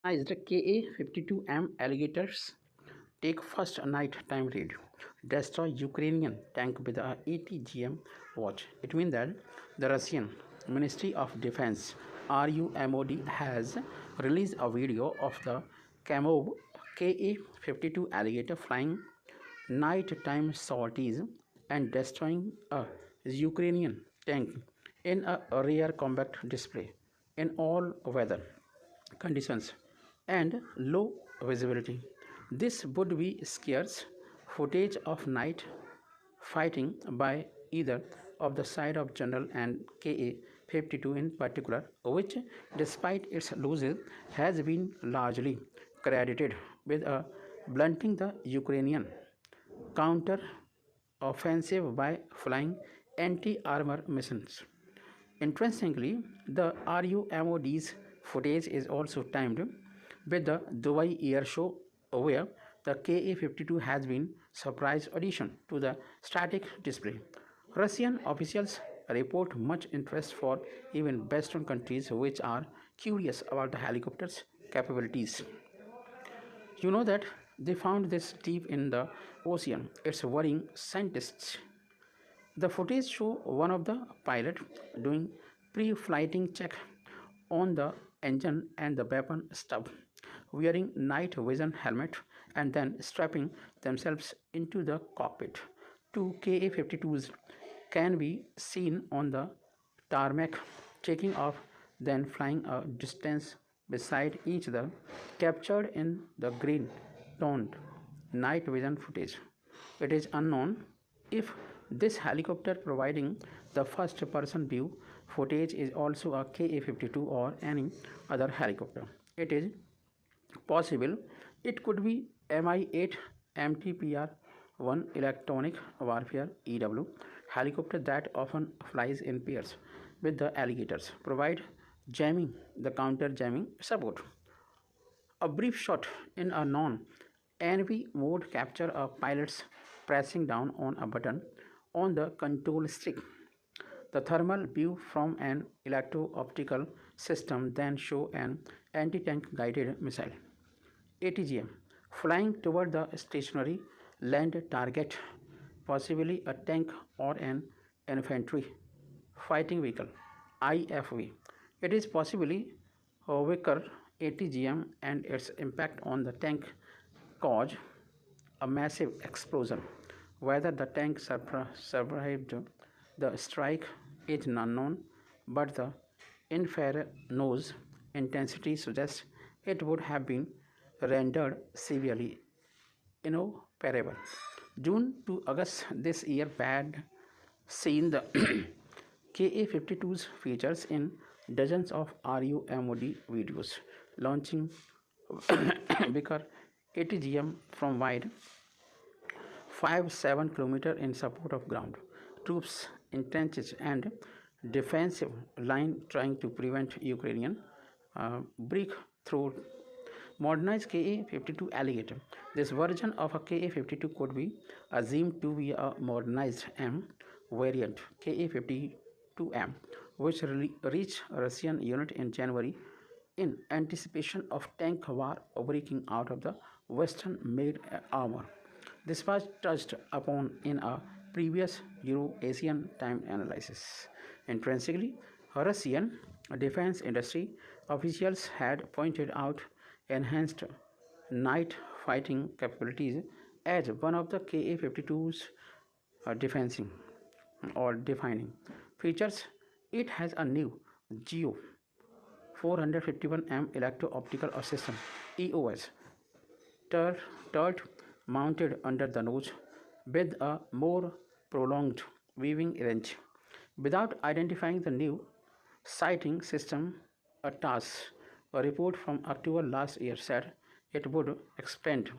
The Ka-52M alligators take first night-time raid, destroy Ukrainian tank with a ATGM watch. It means that the Russian Ministry of Defense (RUMOD) has released a video of the Kamov Ka-52 alligator flying nighttime sorties and destroying a Ukrainian tank in a rare combat display in all weather conditions and low visibility. This would be scarce footage of night fighting by either of the side of General and Ka-52 in particular, which, despite its losses, has been largely credited with blunting the Ukrainian counter offensive by flying anti armor missiles. Interestingly, the RUMOD's footage is also timed with the Dubai Air Show, where the Ka-52 has been surprise addition to the static display. Russian officials report much interest for even Western countries which are curious about the helicopter's capabilities. You know that they found this deep in the ocean. It's worrying scientists. The footage show one of the pilot doing pre-flighting check on the engine and the weapon stub, wearing night vision helmet and then strapping themselves into the cockpit. Two Ka-52s can be seen on the tarmac taking off, then flying a distance beside each other, captured in the green toned night vision footage. It is unknown if this helicopter providing the first person view footage is also a Ka-52 or any other helicopter. It is possible it could be Mi-8 MTPR-1 electronic warfare EW helicopter that often flies in pairs with the alligators, provide jamming the counter jamming support. A brief shot in a non-NV mode capture a pilot's pressing down on a button on the control stick. The thermal view from an electro-optical system then show an anti-tank guided missile ATGM flying toward the stationary land target, possibly a tank or an infantry fighting vehicle IFV. It is possibly a weaker ATGM and its impact on the tank caused a massive explosion. Whether the tank survived the strike is unknown, but the infernal's intensity suggests it would have been rendered severely inoperable. June to August this year had seen the Ka-52's features in dozens of RUMOD videos, launching bigger ATGM from wide 5-7 kilometer in support of ground troops in trenches and defensive line trying to prevent Ukrainian breakthrough. Modernized Ka-52 alligator. This version of a Ka-52 could be assumed to be a modernized M variant Ka-52M, which reached Russian unit in January in anticipation of tank war breaking out of the Western-made armor. This was touched upon in a previous Euro-Asian time analysis. Intrinsically, Russian defense industry officials had pointed out enhanced night fighting capabilities as one of the Ka-52's defending or defining features. It has a new GEO 451M electro-optical system EOS turret mounted under the nose with a more prolonged viewing range. Without identifying the new sighting system, a report from October last year said it would expand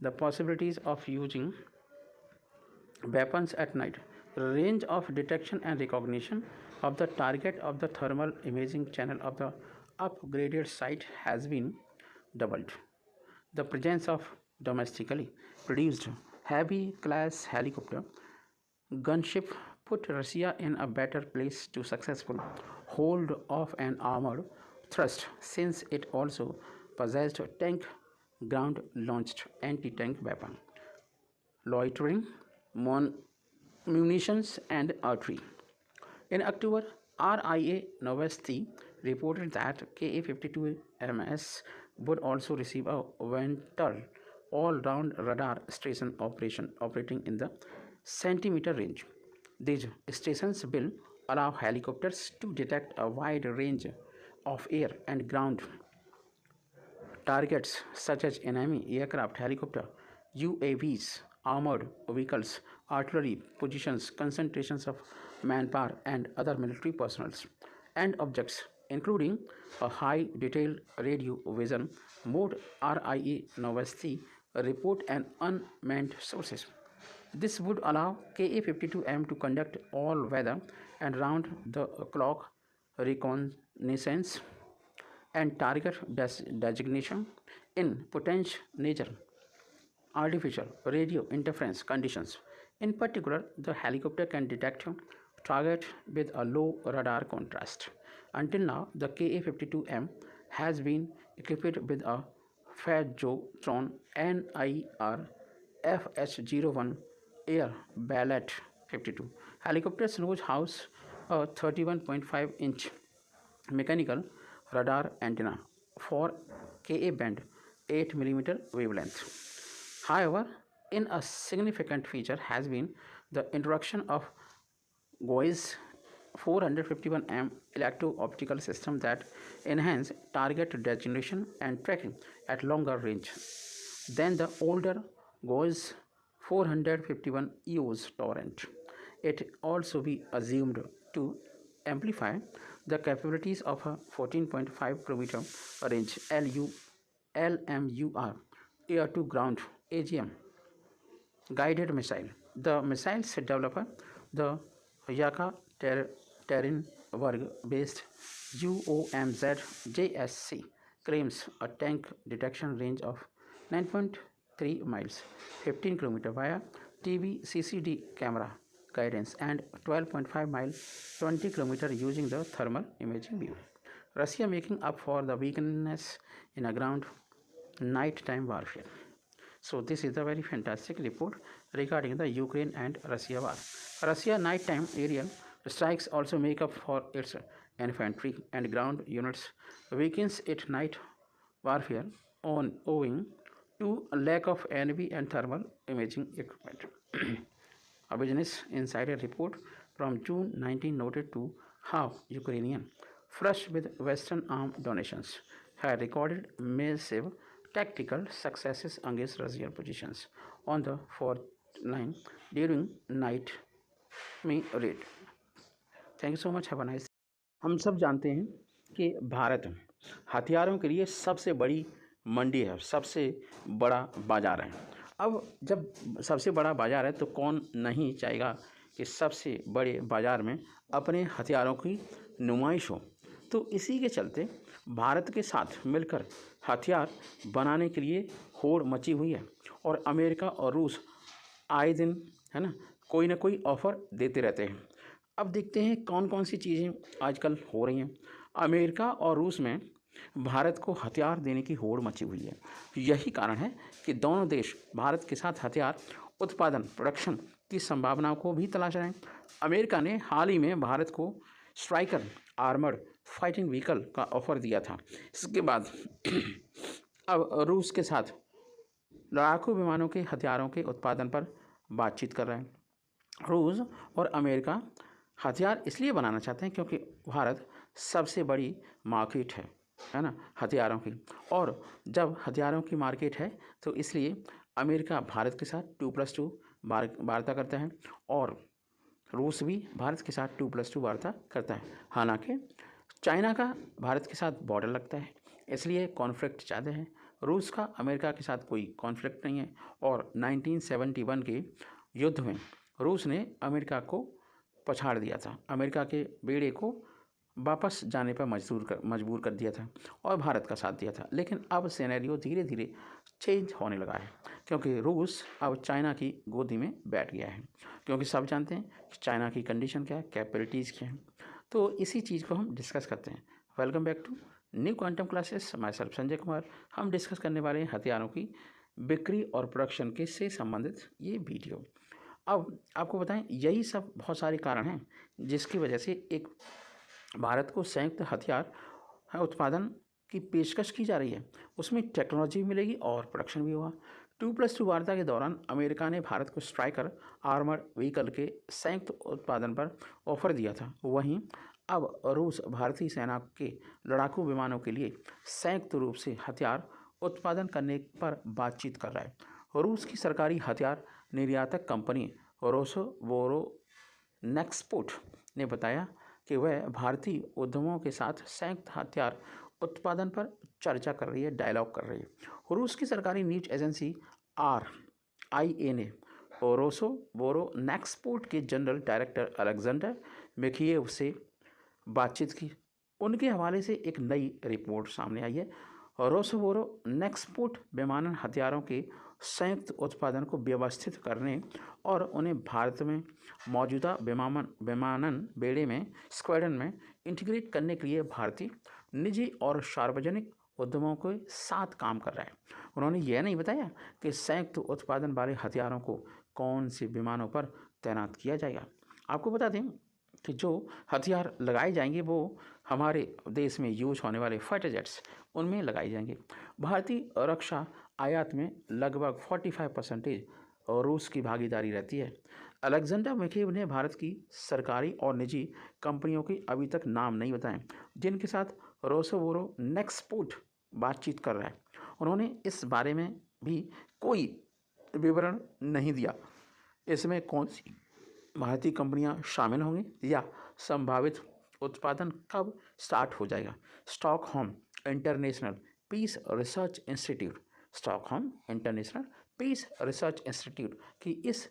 the possibilities of using weapons at night. The range of detection and recognition of the target of the thermal imaging channel of the upgraded site has been doubled. The presence of domestically produced heavy class helicopter gunship put Russia in a better place to successful hold off an armored thrust since it also possessed tank ground-launched anti-tank weapon, loitering, munitions, and artillery. In October, RIA Novosti reported that Ka-52MS would also receive a Vental all-round radar station operating in the centimeter range. These stations will allow helicopters to detect a wide range of air and ground targets such as enemy aircraft, helicopter, UAVs, armored vehicles, artillery positions, concentrations of manpower, and other military personnel, and objects, including a high detail radio vision mode. RIA Novosti report and unmanned sources. This would allow Ka-52M to conduct all weather and round the clock reconnaissance and target designation in potential nature artificial radio interference conditions. In particular, the helicopter can detect target with a low radar contrast. Until now, the Ka-52M has been equipped with a Fajotron NIR FH-01 Air Ballet 52. Helicopters nose house a 31.5-inch mechanical radar antenna for Ka band 8 mm wavelength. However, in a significant feature has been the introduction of GOES 451M electro-optical system that enhance target designation and tracking at longer range than the older GOES 451 EOS Torrent. It also be assumed to amplify the capabilities of a 14.5 km range LMUR air to ground AGM guided missile. The missile's developer, the Yaka Terenberg based UOMZ JSC, claims a tank detection range of 9.3 miles, 15 km via TV CCD camera guidance, and 12.5 miles, 20 km using the thermal imaging view. Russia making up for the weakness in a ground nighttime warfare. So this is a very fantastic report regarding the Ukraine and Russia war. Russia nighttime aerial strikes also make up for its infantry and ground units weakens its night warfare on owing to a lack of enemy and thermal imaging equipment. A Business Insider report from June 19 noted to how Ukrainian, flushed with Western arm donations, had recorded massive tactical successes against Russian positions on the fourth line during night में red. Thank you so much, have a nice. हम सब जानते हैं कि भारत हथियारों के लिए सबसे बड़ी मंडी है, सबसे बड़ा बाज़ार है. अब जब सबसे बड़ा बाज़ार है तो कौन नहीं चाहेगा कि सबसे बड़े बाज़ार में अपने हथियारों की नुमाइश हो. तो इसी के चलते भारत के साथ मिलकर हथियार बनाने के लिए होड़ मची हुई है और अमेरिका और रूस आए दिन है ना कोई ऑफ़र देते रहते हैं. अब देखते हैं कौन कौन सी चीज़ें आजकल हो रही हैं. अमेरिका और रूस में भारत को हथियार देने की होड़ मची हुई है. यही कारण है कि दोनों देश भारत के साथ हथियार उत्पादन प्रोडक्शन की संभावनाओं को भी तलाश रहे हैं. अमेरिका ने हाल ही में भारत को स्ट्राइकर आर्मर्ड फाइटिंग व्हीकल का ऑफर दिया था. इसके बाद अब रूस के साथ लड़ाकू विमानों के हथियारों के उत्पादन पर बातचीत कर रहे हैं. रूस और अमेरिका हथियार इसलिए बनाना चाहते हैं क्योंकि भारत सबसे बड़ी मार्केट है ना हथियारों की. और जब हथियारों की मार्केट है तो इसलिए अमेरिका भारत के साथ 2+2 वार्ता करता है और रूस भी भारत के साथ 2+2 वार्ता करता है. हालांकि चाइना का भारत के साथ बॉर्डर लगता है इसलिए कॉन्फ्लिक्ट ज़्यादा है. रूस का अमेरिका के साथ कोई कॉन्फ्लिक्ट नहीं है और 1971 के युद्ध में रूस ने अमेरिका को पछाड़ दिया था. अमेरिका के बेड़े को वापस जाने पर मजबूर कर दिया था और भारत का साथ दिया था. लेकिन अब सिनेरियो धीरे धीरे चेंज होने लगा है क्योंकि रूस अब चाइना की गोदी में बैठ गया है. क्योंकि सब जानते हैं कि चाइना की कंडीशन क्या है, कैपेबिलिटीज़ क्या है. तो इसी चीज़ को हम डिस्कस करते हैं. Welcome back to New Quantum Classes, myself Sanjay Kumar. हम डिस्कस करने वाले हैं हथियारों की बिक्री और प्रोडक्शन के से संबंधित ये वीडियो। अब आपको बताएं, यही सब बहुत सारे कारण हैं जिसकी वजह से एक भारत को संयुक्त हथियार उत्पादन की पेशकश की जा रही है। उसमें टेक्नोलॉजी भी मिलेगी और प्रोडक्शन भी होगा। 2+2 वार्ता के दौरान अमेरिका ने भारत को स्ट्राइकर आर्मर्ड व्हीकल के संयुक्त उत्पादन पर ऑफर दिया था। वहीं अब रूस भारतीय सेना के लड़ाकू विमानों के लिए संयुक्त रूप से हथियार उत्पादन करने पर बातचीत कर रहा है। रूस की सरकारी हथियार निर्यातक कंपनी रोसोवोरोनेक्सपोर्ट ने बताया कि वह भारतीय उद्यमों के साथ संयुक्त हथियार उत्पादन पर चर्चा कर रही है, डायलॉग कर रही है। रूस की सरकारी न्यूज एजेंसी RIA ने रोसोवोरोनेक्सपोर्ट के जनरल डायरेक्टर अलेक्जेंडर मिखिएव से बातचीत की। उनके हवाले से एक नई रिपोर्ट सामने आई है। रोसोवोरोनेक्सपोर्ट विमानन हथियारों के संयुक्त उत्पादन को व्यवस्थित करने और उन्हें भारत में मौजूदा विमानन बेड़े में स्क्वाड्रन में इंटीग्रेट करने के लिए भारतीय निजी और सार्वजनिक उद्यमों के साथ काम कर रहा है। उन्होंने यह नहीं बताया कि संयुक्त उत्पादन वाले हथियारों को कौन से विमानों पर तैनात किया जाएगा। आपको बता दें कि जो हथियार लगाए जाएंगे वो हमारे देश में यूज होने वाले फाइटर जेट्स उनमें लगाए जाएंगे। भारतीय रक्षा आयात में लगभग 45% रूस की भागीदारी रहती है। अलेक्जेंडर मिखीव ने भारत की सरकारी और निजी कंपनियों के अभी तक नाम नहीं बताए जिनके साथ रोसोवोरोनेक्सपोर्ट बातचीत कर रहा है। उन्होंने इस बारे में भी कोई विवरण नहीं दिया इसमें कौन सी भारतीय कंपनियां शामिल होंगी या संभावित उत्पादन कब स्टार्ट हो जाएगा। Stockholm International Peace Research Institute की इस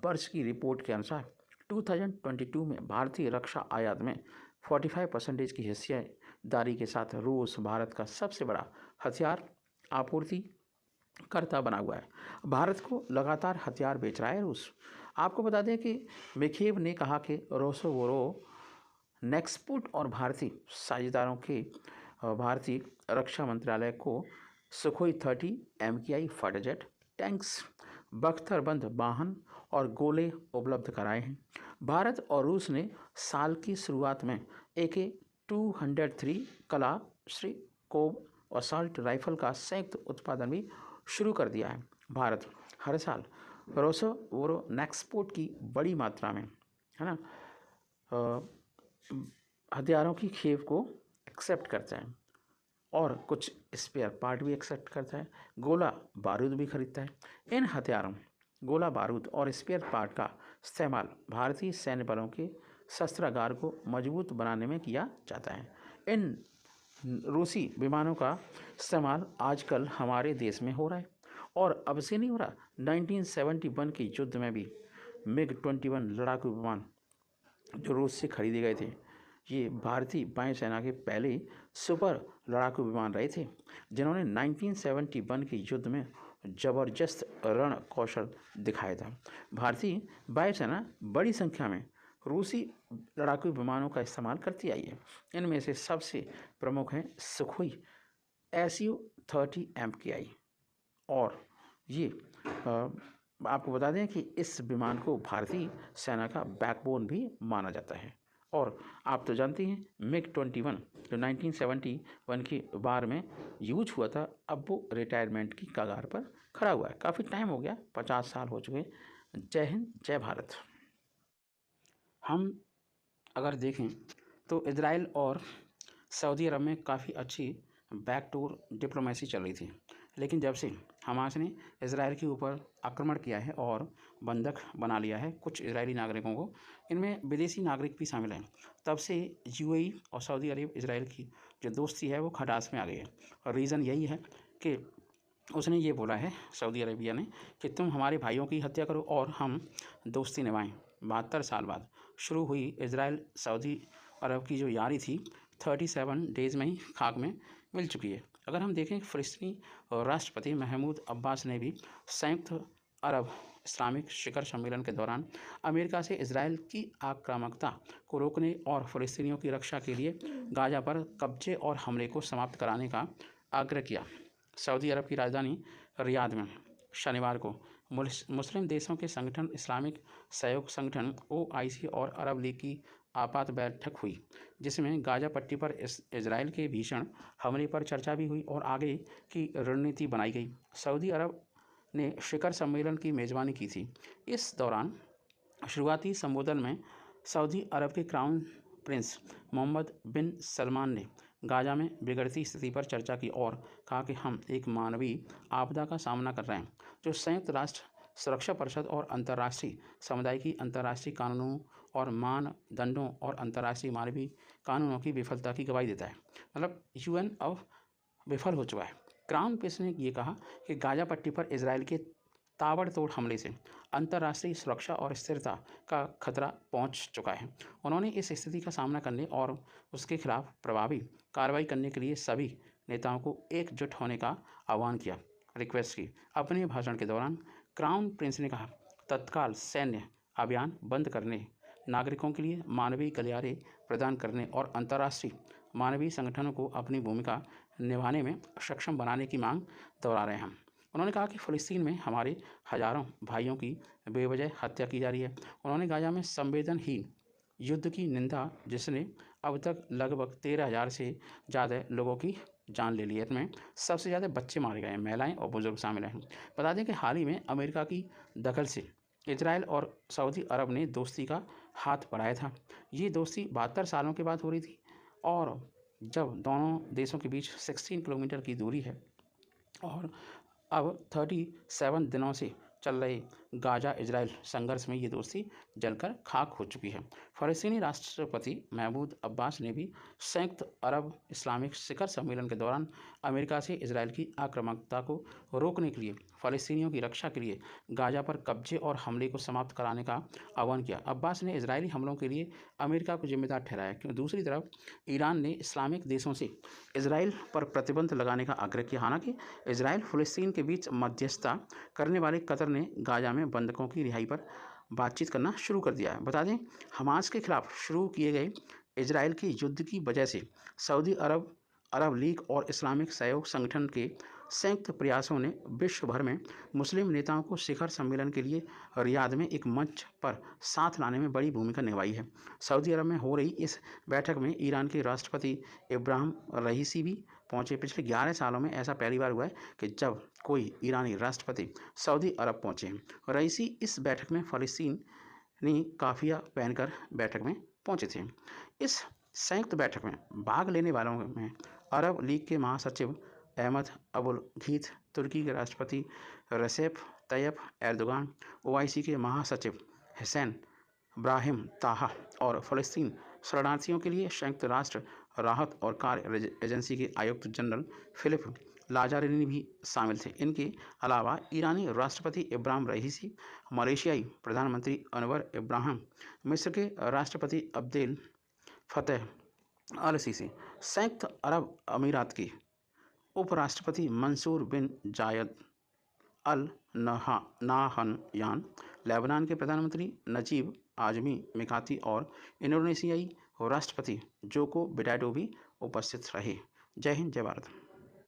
वर्ष की रिपोर्ट के अनुसार 2022 में भारतीय रक्षा आयात में 45% की हिस्सेदारी के साथ रूस भारत का सबसे बड़ा हथियार आपूर्ति करता बना हुआ है। भारत को लगातार हथियार बेच रहा है रूस। आपको बता दें कि मिखीव ने कहा कि रोसोवोरोनेक्सपोर्ट और भारतीय साझेदारों के भारतीय रक्षा मंत्रालय को Sukhoi 30 MKI fighter jet, tanks, बख्तरबंद वाहन और गोले उपलब्ध कराए हैं। भारत और रूस ने साल की शुरुआत में AK-203 कलाश्निकोव असॉल्ट राइफल का संयुक्त उत्पादन भी शुरू कर दिया है। भारत हर साल रोसोवोरोनेक्सपोर्ट की बड़ी मात्रा में हथियारों की खेप को एक्सेप्ट करता है और कुछ स्पेयर पार्ट भी एक्सेप्ट करता है। गोला बारूद भी खरीदता है। इन हथियारों, गोला बारूद और स्पेयर पार्ट का इस्तेमाल भारतीय सैन्य बलों के शस्त्रागार को मजबूत बनाने में किया जाता है। इन रूसी विमानों का इस्तेमाल आजकल हमारे देश में हो रहा है और अब से नहीं हो रहा। 1971 के युद्ध में भी MiG-21 लड़ाकू विमान जो रूस से खरीदे गए थे, ये भारतीय वायुसेना के पहले सुपर लड़ाकू विमान रहे थे जिन्होंने 1971 के युद्ध में जबरदस्त रण कौशल दिखाया था। भारतीय वायुसेना बड़ी संख्या में रूसी लड़ाकू विमानों का इस्तेमाल करती आई है। इनमें से सबसे प्रमुख हैं सुखोई Su-30 MKI और ये आपको बता दें कि इस विमान को भारतीय सेना का बैकबोन भी माना जाता है। और आप तो जानते हैं MiG-21 जो 1971 के वार में यूज हुआ था, अब वो रिटायरमेंट की कगार पर खड़ा हुआ है। काफ़ी टाइम हो गया, 50 साल हो चुके। जय हिंद, जय भारत। हम अगर देखें तो इजराइल और सऊदी अरब में काफ़ी अच्छी बैकडोर डिप्लोमेसी चल रही थी, लेकिन जब से हमास ने इजराइल के ऊपर आक्रमण किया है और बंधक बना लिया है कुछ इजरायली नागरिकों को, इनमें विदेशी नागरिक भी शामिल हैं, तब से UAE और सऊदी अरब इजराइल की जो दोस्ती है वो खटास में आ गई है। और रीज़न यही है कि उसने ये बोला है, सऊदी अरेबिया ने, कि तुम हमारे भाइयों की हत्या करो और हम दोस्ती निभाएं। 72 साल बाद शुरू हुई इजराइल सऊदी अरब की जो यारी थी 37 डेज़ में ही खाक में मिल चुकी है। अगर हम देखें फ़िलिस्तीनी राष्ट्रपति महमूद अब्बास ने भी संयुक्त अरब इस्लामिक शिखर सम्मेलन के दौरान अमेरिका से इजराइल की आक्रामकता को रोकने और फ़लस्तीनियों की रक्षा के लिए गाज़ा पर कब्जे और हमले को समाप्त कराने का आग्रह किया। सऊदी अरब की राजधानी रियाद में शनिवार को मुस्लिम देशों के संगठन इस्लामिक सहयोग संगठन OIC और अरब लीग की आपात बैठक हुई, जिसमें गाज़ा पट्टी पर इजराइल के भीषण हमले पर चर्चा भी हुई और आगे की रणनीति बनाई गई। सऊदी अरब ने शिखर सम्मेलन की मेज़बानी की थी। इस दौरान शुरुआती संबोधन में सऊदी अरब के क्राउन प्रिंस मोहम्मद बिन सलमान ने गाज़ा में बिगड़ती स्थिति पर चर्चा की और कहा कि हम एक मानवीय आपदा का सामना कर रहे हैं, जो संयुक्त राष्ट्र सुरक्षा परिषद और अंतर्राष्ट्रीय समुदाय की अंतर्राष्ट्रीय कानूनों और मानदंडों और अंतर्राष्ट्रीय मानवीय कानूनों की विफलता की गवाही देता है। मतलब UN अब विफल हो चुका है। क्राउन प्रिंस ने ये कहा कि गाज़ा पट्टी पर इजराइल के ताबड़तोड़ हमले से अंतर्राष्ट्रीय सुरक्षा और स्थिरता का खतरा पहुंच चुका है। उन्होंने इस स्थिति का सामना करने और उसके खिलाफ प्रभावी कार्रवाई करने के लिए सभी नेताओं को एकजुट होने का आह्वान किया, रिक्वेस्ट की। अपने भाषण के दौरान क्राउन प्रिंस ने कहा, तत्काल सैन्य अभियान बंद करने, नागरिकों के लिए मानवीय गलियारे प्रदान करने और अंतर्राष्ट्रीय मानवीय संगठनों को अपनी भूमिका निभाने में सक्षम बनाने की मांग दोहरा रहे हैं। उन्होंने कहा कि फ़लस्तीन में हमारे हज़ारों भाइयों की बेवजह हत्या की जा रही है। उन्होंने गाज़ा में संवेदनहीन युद्ध की निंदा, जिसने अब तक लगभग 13,000 से ज़्यादा लोगों की जान ले ली है। इसमें सबसे ज़्यादा बच्चे मारे गए हैं, महिलाएं और बुजुर्ग शामिल हैं। बता दें कि हाल ही में अमेरिका की दखल से इजराइल और सऊदी अरब ने दोस्ती का हाथ बढ़ाया था। ये दोस्ती 72 सालों के बाद हो रही थी और जब दोनों देशों के बीच 16 किलोमीटर की दूरी है और अब 37 दिनों से चल रहे गाज़ा इजराइल संघर्ष में ये दोस्ती जलकर खाक हो चुकी है। फ़लस्तीनी राष्ट्रपति महमूद अब्बास ने भी संयुक्त अरब इस्लामिक शिखर सम्मेलन के दौरान अमेरिका से इजराइल की आक्रामकता को रोकने के लिए फ़लस्तीनियों की रक्षा के लिए गाज़ा पर कब्जे और हमले को समाप्त कराने का आह्वान किया। अब्बास ने इजरायली हमलों के लिए अमेरिका को जिम्मेदार ठहराया, क्योंकि दूसरी तरफ ईरान ने इस्लामिक देशों से इजराइल पर प्रतिबंध लगाने का आग्रह किया। हालांकि इजराइल फ़लस्तीन के बीच मध्यस्थता करने वाले कतर ने गाज़ा में बंधकों की रिहाई पर बातचीत करना शुरू कर दिया है। बता दें, हमास के खिलाफ शुरू किए गए इजराइल के युद्ध की वजह से सऊदी अरब, अरब लीग और इस्लामिक सहयोग संगठन के संयुक्त प्रयासों ने विश्व भर में मुस्लिम नेताओं को शिखर सम्मेलन के लिए रियाद में एक मंच पर साथ लाने में बड़ी भूमिका निभाई है। सऊदी अरब में हो रही इस बैठक में ईरान के राष्ट्रपति इब्राहिम रईसी भी पहुंचे। पिछले 11 सालों में ऐसा पहली बार हुआ है कि जब कोई ईरानी राष्ट्रपति सऊदी अरब पहुंचे। रईसी इस बैठक में फ़लस्तीनी काफिया पहनकर बैठक में पहुंचे थे। इस संयुक्त बैठक में भाग लेने वालों में अरब लीग के महासचिव अहमद अबुल घीत, तुर्की के राष्ट्रपति रसेप तैयब एर्दोगान, OIC के महासचिव हुसैन ब्राहिम ताहा और फ़लस्तीन शरणार्थियों के लिए संयुक्त राष्ट्र राहत और कार्य एजेंसी के आयुक्त जनरल फिलिप लाजारिनी भी शामिल थे। इनके अलावा ईरानी राष्ट्रपति इब्राहिम रईसी, मलेशियाई प्रधानमंत्री अनवर इब्राहिम, मिस्र के राष्ट्रपति अब्देल फतेह अल सीसी, संयुक्त अरब अमीरात के उपराष्ट्रपति मंसूर बिन जायद अल नाहयान, लेबनान के प्रधानमंत्री नजीब आजमी मिकाती और इंडोनेशियाई राष्ट्रपति जोको विडोडो भी उपस्थित रहे। जय हिंद, जय भारत।